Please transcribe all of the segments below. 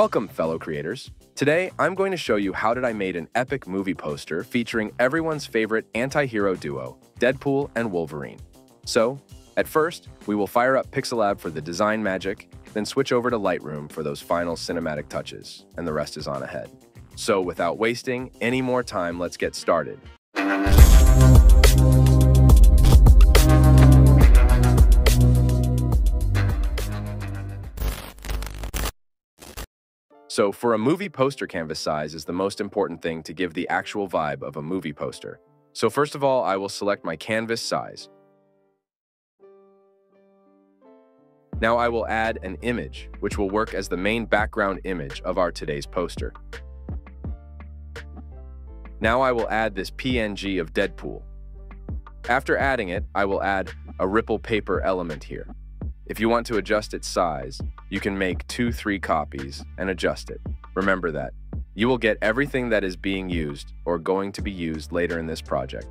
Welcome, fellow creators. Today, I'm going to show you how I made an epic movie poster featuring everyone's favorite anti-hero duo, Deadpool and Wolverine. So, at first, we will fire up Pixelab for the design magic, then switch over to Lightroom for those final cinematic touches, and the rest is on ahead. So, without wasting any more time, let's get started. So for a movie poster, canvas size is the most important thing to give the actual vibe of a movie poster. So first of all, I will select my canvas size. Now I will add an image, which will work as the main background image of our today's poster. Now I will add this PNG of Deadpool. After adding it, I will add a ripple paper element here. If you want to adjust its size, you can make 2-3 copies and adjust it. Remember that. You will get everything that is being used or going to be used later in this project.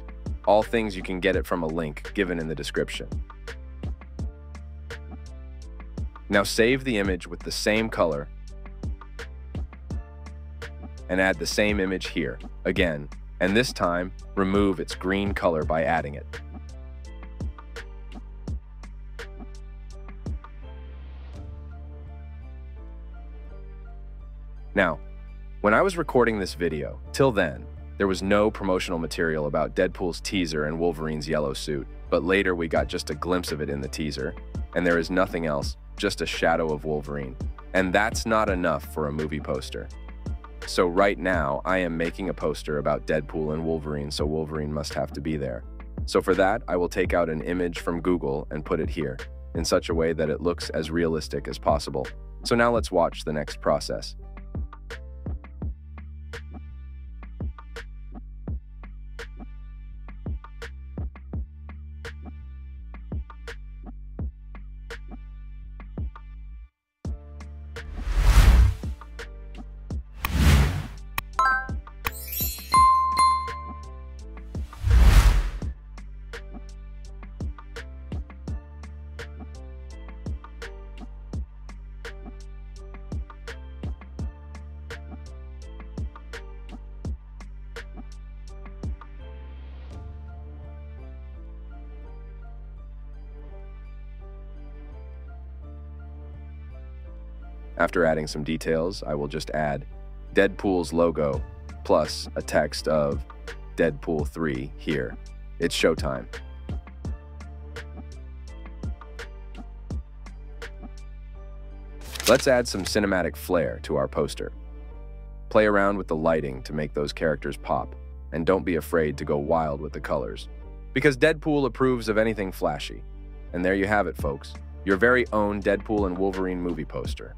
All things you can get it from a link given in the description. Now save the image with the same color and add the same image here, again, and this time remove its green color by adding it. Now, when I was recording this video, till then, there was no promotional material about Deadpool's teaser and Wolverine's yellow suit, but later we got just a glimpse of it in the teaser, and there is nothing else, just a shadow of Wolverine. And that's not enough for a movie poster. So right now, I am making a poster about Deadpool and Wolverine, so Wolverine must have to be there. So for that, I will take out an image from Google and put it here, in such a way that it looks as realistic as possible. So now let's watch the next process. After adding some details, I will just add Deadpool's logo plus a text of Deadpool 3 here. It's showtime. Let's add some cinematic flair to our poster. Play around with the lighting to make those characters pop, and don't be afraid to go wild with the colors, because Deadpool approves of anything flashy. And there you have it, folks, your very own Deadpool and Wolverine movie poster.